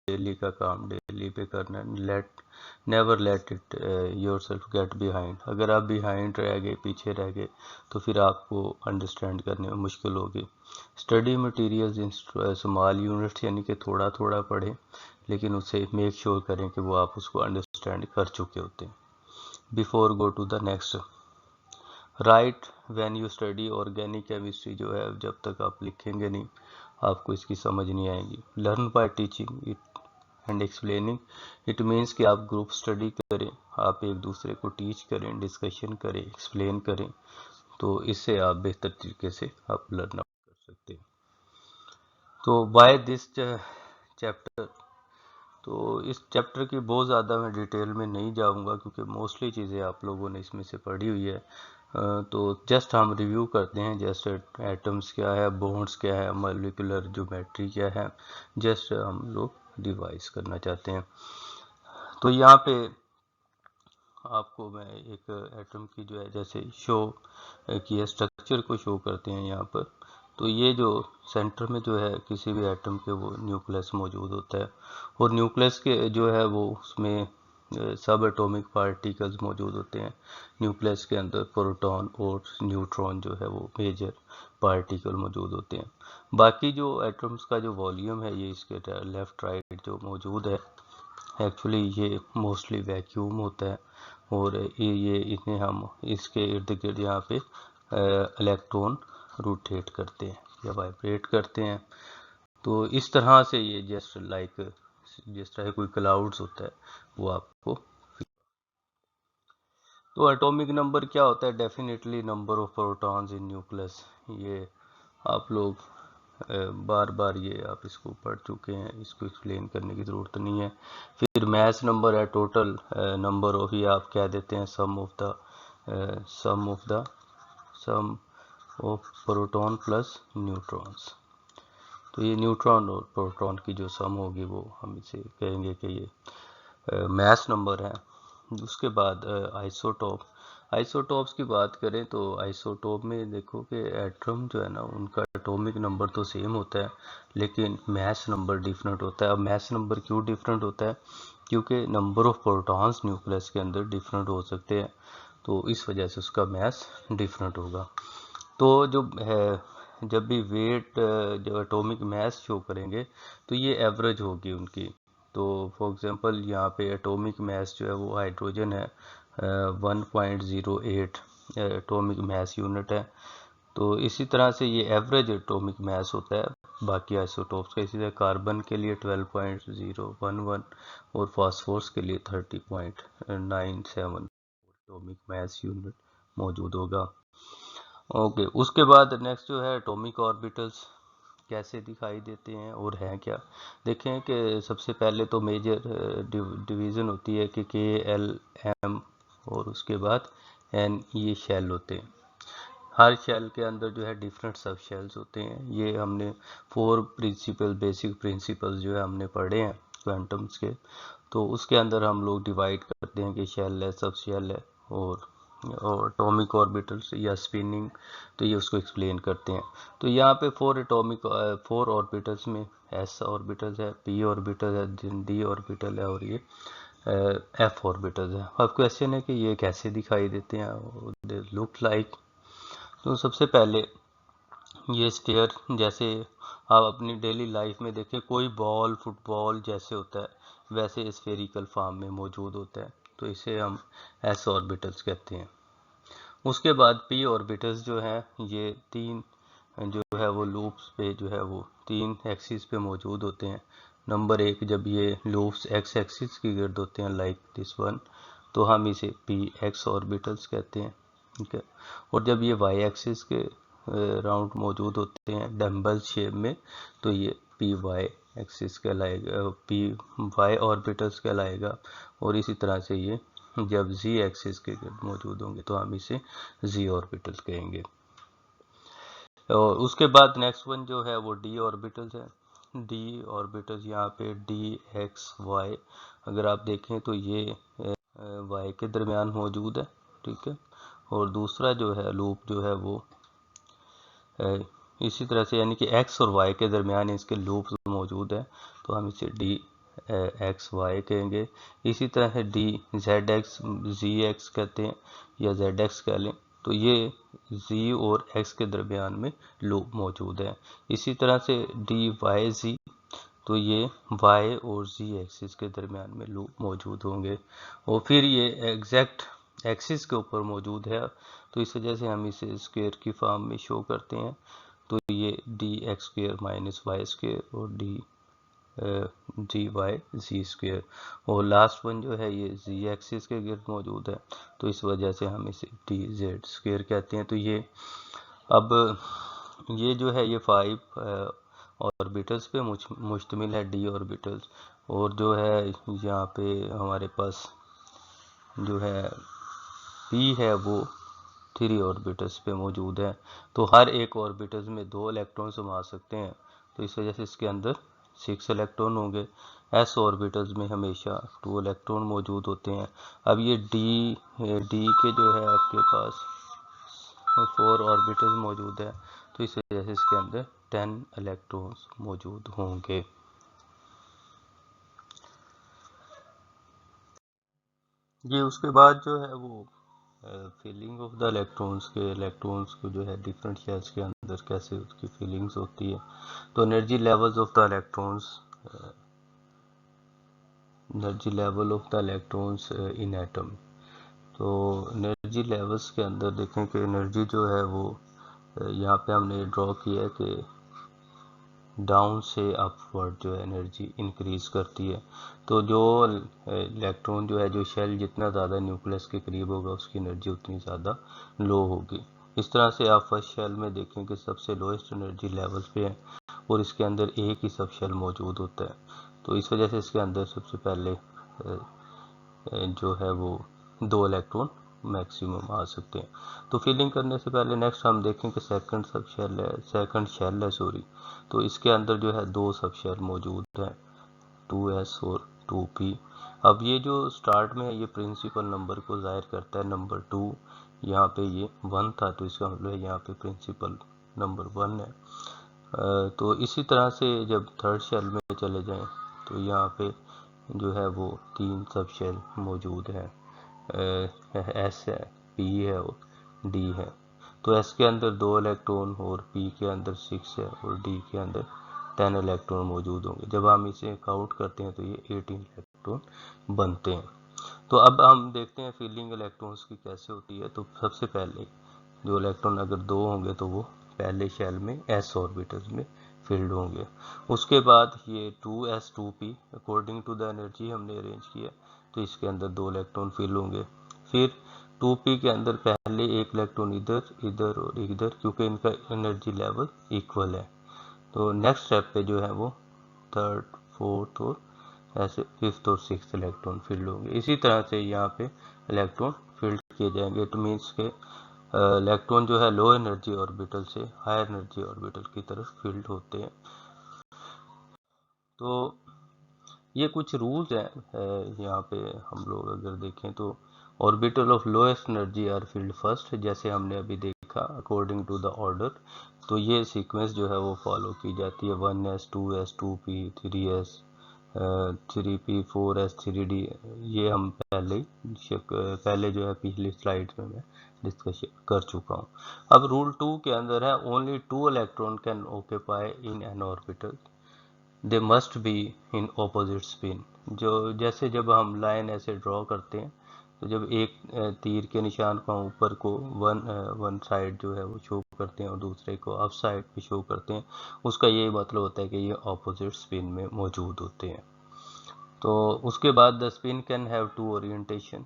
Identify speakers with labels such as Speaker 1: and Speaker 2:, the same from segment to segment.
Speaker 1: Daily का काम daily पे करना है। Never let it yourself get behind. अगर आप बिहाइंड रह गए, पीछे रह गए, तो फिर आपको अंडरस्टैंड करने में मुश्किल होगी। Study materials in small units, यानी कि थोड़ा थोड़ा पढ़ें, लेकिन उसे मेक श्योर करें कि वो आप उसको अंडरस्टैंड कर चुके होते हैं। Before go to the next, right when you study organic chemistry जो है, जब तक आप लिखेंगे नहीं आपको इसकी समझ नहीं आएगी। Learn by teaching it and explaining, it means कि आप ग्रुप स्टडी करें, आप एक दूसरे को टीच करें, डिस्कशन करें, एक्सप्लेन करें, तो इससे आप बेहतर तरीके से आप लर्न कर सकते हैं। तो बाय दिस चैप्टर, तो इस चैप्टर की बहुत ज़्यादा मैं डिटेल में नहीं जाऊंगा क्योंकि मोस्टली चीज़ें आप लोगों ने इसमें से पढ़ी हुई है। तो जस्ट हम रिव्यू करते हैं, जैसे एटम्स क्या है, बॉन्ड्स क्या है, मॉलिक्यूलर ज्योमेट्री क्या है, जस्ट हम लोग रिवाइज करना चाहते हैं। तो यहाँ पे आपको मैं एक एटम की जो है जैसे शो किया, स्ट्रक्चर को शो करते हैं यहाँ पर। तो ये जो सेंटर में जो है किसी भी एटम के वो न्यूक्लियस मौजूद होता है, और न्यूक्लियस के जो है वो उसमें सब एटॉमिक पार्टिकल्स मौजूद होते हैं। न्यूक्लियस के अंदर प्रोटॉन और न्यूट्रॉन जो है वो मेजर पार्टिकल मौजूद होते हैं। बाकी जो एटम्स का जो वॉल्यूम है ये इसके लेफ्ट राइट जो मौजूद है, एक्चुअली ये मोस्टली वैक्यूम होता है, और ये इन्हें हम इसके इर्द गिर्द यहाँ पे इलेक्ट्रॉन रोटेट करते हैं या वाइब्रेट करते हैं। तो इस तरह से ये जस्ट लाइक जिस तरह कोई क्लाउड्स होता है वो आपको। तो एटॉमिक नंबर क्या होता है? Definitely number of protons in nucleus. ये आप लोग बार बार ये आप इसको पढ़ चुके हैं, इसको एक्सप्लेन करने की ज़रूरत नहीं है। फिर मैस नंबर है, टोटल नंबर ऑफ, ये आप कह देते हैं सम ऑफ प्रोटॉन प्लस न्यूट्रॉन्स। तो ये न्यूट्रॉन और प्रोटॉन की जो सम होगी वो हम इसे कहेंगे कि ये मैस नंबर है। उसके बाद आइसोटॉप। आइसोटॉप्स की बात करें तो आइसोटॉप में देखो कि एटम जो है ना उनका एटॉमिक नंबर तो सेम होता है, लेकिन मैस नंबर डिफरेंट होता है। अब मैस नंबर क्यों डिफरेंट होता है? क्योंकि नंबर ऑफ प्रोटॉन्स न्यूक्लियस के अंदर डिफरेंट हो सकते हैं, तो इस वजह से उसका मैस डिफरेंट होगा। तो जो है जब भी वेट जो एटॉमिक मैस शो करेंगे तो ये एवरेज होगी उनकी। तो फॉर एग्जांपल यहाँ पे एटॉमिक मैस जो है वो हाइड्रोजन है 1.08 एटॉमिक मैस यूनिट है। तो इसी तरह से ये एवरेज एटॉमिक मैस होता है बाकी आइसोटॉप्स का। इसी तरह कार्बन के लिए 12.011 और फास्फोरस के लिए 30.97 एटॉमिक मैस यूनिट मौजूद होगा। ओके, उसके बाद नेक्स्ट जो है एटॉमिक ऑर्बिटल्स कैसे दिखाई देते हैं और हैं क्या। देखें कि सबसे पहले तो मेजर डिवीज़न होती है कि के एल एम और उसके बाद एन, ये शेल होते हैं। हर शेल के अंदर जो है डिफरेंट सब शेल्स होते हैं। ये हमने 4 प्रिंसिपल बेसिक प्रिंसिपल्स जो है हमने पढ़े हैं क्वांटम्स के। तो उसके अंदर हम लोग डिवाइड करते हैं कि शेल है, सब शेल है, और एटॉमिक ऑर्बिटल्स या स्पिनिंग, तो ये उसको एक्सप्लेन करते हैं। तो यहाँ पे 4 ऑर्बिटल्स में एस ऑर्बिटल है, पी ऑर्बिटल है, डी ऑर्बिटल है, और ये एफ ऑर्बिटल है। अब क्वेश्चन है कि ये कैसे दिखाई देते हैं, दे लुक लाइक। तो सबसे पहले ये स्टेयर, जैसे आप अपनी डेली लाइफ में देखें कोई बॉल फुटबॉल जैसे होता है वैसे स्फेरिकल फॉर्म में मौजूद होता है, तो इसे हम एस ऑर्बिटल्स कहते हैं। उसके बाद पी ऑर्बिटल्स जो हैं ये 3 जो है वो लूप्स पे जो है वो 3 एक्सिस पे मौजूद होते हैं। नंबर एक, जब ये लूप्स एक्स एक्सिस की गिर्द होते हैं लाइक दिस वन, तो हम इसे पी एक्स ऑर्बिटल्स कहते हैं, ठीक है। और जब ये वाई एक्सिस के राउंड मौजूद होते हैं डम्बल शेप में, तो ये पी वाई एक्सिस कहलाएगा, पी वाई ऑर्बिटल्स कहलाएगा। और इसी तरह से ये जब जी एक्सिस के गिर्द मौजूद होंगे तो हम इसे जी ऑर्बिटल कहेंगे। और उसके बाद नेक्स्ट वन जो है वो डी ऑर्बिटल्स है। डी ऑर्बिटल्स यहाँ पे डी एक्स वाई, अगर आप देखें तो ये वाई के दरमियान मौजूद है, ठीक है। और दूसरा जो है लूप जो है वो इसी तरह से, यानी कि एक्स और वाई के दरमियान इसके लूप्स मौजूद है, तो हम इसे डी एक्स वाई कहेंगे। इसी तरह से डी जेड एक्स जी एक्स कहते हैं या जेड एक्स कह लें, तो ये जी और एक्स के दरमियान में लूप मौजूद है। इसी तरह से डी वाई जी, तो ये वाई और जी एक्सिस के दरमियान में लूप मौजूद होंगे। और फिर ये एग्जैक्ट एक्सिस के ऊपर मौजूद है, तो इस वजह से हम इसे स्क्वायर की फॉर्म में शो करते हैं। तो ये D X square minus Y square और D G Y G square. और लास्ट वन जो है ये जी एक्सिस के गिर्द मौजूद है, तो इस वजह से हम इसे डी जेड स्क्वायर कहते हैं। तो ये अब ये जो है ये 5 ऑर्बिटल्स पे मुश्तमिल है, डी ऑर्बिटल्स। और जो है यहाँ पे हमारे पास जो है पी है वो 3 ऑर्बिटल्स पे मौजूद है। तो हर एक ऑर्बिटल्स में 2 इलेक्ट्रॉन समा सकते हैं, तो इस वजह से इसके अंदर 6 इलेक्ट्रॉन होंगे। एस ऑर्बिटल्स में हमेशा 2 इलेक्ट्रॉन मौजूद होते हैं। अब ये डी के जो है आपके पास 4 ऑर्बिटल्स मौजूद है, तो इस वजह से इसके अंदर 10 इलेक्ट्रॉन्स मौजूद होंगे। ये उसके बाद जो है वो फिलिंग ऑफ द इलेक्ट्रॉन्स को जो है डिफरेंट शेल्स के अंदर कैसे उसकी फीलिंग्स होती है। तो energy levels of the electrons in atom. तो एनर्जी लेवल्स के अंदर देखें कि एनर्जी जो है वो यहाँ पे हमने ड्रॉ किया है कि डाउन से अपवर्ड जो है एनर्जी इंक्रीज करती है। तो जो इलेक्ट्रॉन जो है, जो शेल जितना ज़्यादा न्यूक्लियस के करीब होगा उसकी एनर्जी उतनी ज़्यादा लो होगी। इस तरह से आप फर्स्ट शेल में देखें कि सबसे लोएस्ट एनर्जी लेवल पे है और इसके अंदर एक ही सब शेल मौजूद होता है, तो इस वजह से इसके अंदर सबसे पहले जो है वो 2 इलेक्ट्रॉन मैक्सिमम आ सकते हैं। तो फिलिंग करने से पहले नेक्स्ट हम देखें कि सेकंड शेल है सॉरी, तो इसके अंदर जो है 2 सब शेल मौजूद हैं, 2s और 2p। अब ये जो स्टार्ट में है ये प्रिंसिपल नंबर को जाहिर करता है, नंबर 2 यहाँ पे ये 1 था, तो इसका मतलब है यहाँ पे प्रिंसिपल नंबर 1 है। तो इसी तरह से जब थर्ड शेल में चले जाएं तो यहाँ पे जो है वो 3 सब शेल मौजूद हैं, एस है, पी है और डी है। तो एस के अंदर 2 इलेक्ट्रॉन और पी के अंदर 6 है और डी के अंदर 10 इलेक्ट्रॉन मौजूद होंगे। जब हम इसे काउंट करते हैं तो ये 18 इलेक्ट्रॉन बनते हैं। तो अब हम देखते हैं फिलिंग इलेक्ट्रॉन्स की कैसे होती है। तो सबसे पहले जो इलेक्ट्रॉन अगर 2 होंगे तो वो पहले शेल में एस ऑर्बिटल्स में फिल्ड होंगे। उसके बाद ये 2s 2p according to the energy हमने अरेंज किया, तो इसके अंदर 2 इलेक्ट्रॉन फिल होंगे। फिर 2p के अंदर पहले एक इलेक्ट्रॉन इधर और इधर, क्योंकि इनका एनर्जी लेवल इक्वल है। तो नेक्स्ट स्टेप पे जो है वो थर्ड, फोर्थ और ऐसे फिफ्थ और सिक्स्थ इलेक्ट्रॉन फील्ड होंगे। इसी तरह से यहाँ पे इलेक्ट्रॉन फील्ड किए जाएंगे। इट मीन्स के इलेक्ट्रॉन जो है लो एनर्जी ऑर्बिटल से हाई एनर्जी ऑर्बिटल की तरफ फील्ड होते हैं। तो ये कुछ रूल्स हैं यहाँ पे हम लोग अगर देखें तो orbital of lowest energy are filled first, जैसे हमने अभी देखा अकॉर्डिंग टू द ऑर्डर। तो ये सीक्वेंस जो है वो फॉलो की जाती है, 1s 2s 2p 3s 3p 4s 3d। ये हम पहले जो है पिछली स्लाइड में मैं डिस्कस कर चुका हूँ। अब रूल 2 के अंदर है only 2 electron can occupy in an orbital, they must be in opposite spin. जो जैसे जब हम लाइन ऐसे ड्रॉ करते हैं तो जब एक तीर के निशान को ऊपर को वन साइड जो है वो शो करते हैं और दूसरे को अप साइड पे शो करते हैं, उसका ये मतलब होता है कि ये ऑपोजिट स्पिन में मौजूद होते हैं। तो उसके बाद the spin can have two orientation,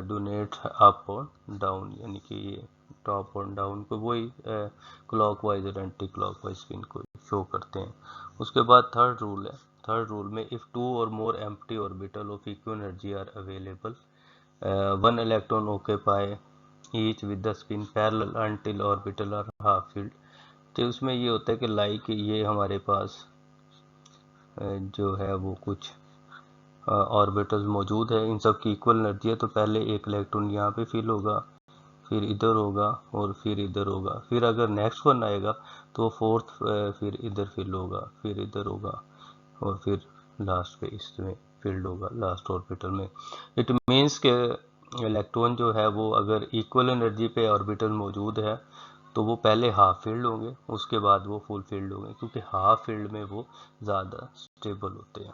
Speaker 1: donate up और डाउन, यानी कि ये टॉप और डाउन को वही क्लॉकवाइज और एंटी क्लॉकवाइज स्पिन को शो करते हैं। उसके बाद थर्ड रूल है। थर्ड रूल में if two or more empty orbital of equal energy are available, one electron occupy each with the spin parallel until orbital are half filled. तो उसमें ये होता है कि लाइक ये हमारे पास जो है वो कुछ ऑर्बिटल्स मौजूद है, इन सब की इक्वल एनर्जी है, तो पहले एक इलेक्ट्रॉन यहाँ पे फिल होगा, फिर इधर होगा और फिर इधर होगा, फिर अगर नेक्स्ट वन आएगा तो फोर्थ फिर इधर फिल होगा, फिर इधर होगा और फिर लास्ट पे इसमें फील्ड होगा लास्ट ऑर्बिटल में। इट मीन्स के इलेक्ट्रॉन जो है वो अगर इक्वल एनर्जी पे ऑर्बिटल मौजूद है तो वो पहले हाफ फील्ड होंगे, उसके बाद वो फुल फील्ड होंगे, क्योंकि हाफ फील्ड में वो ज़्यादा स्टेबल होते हैं।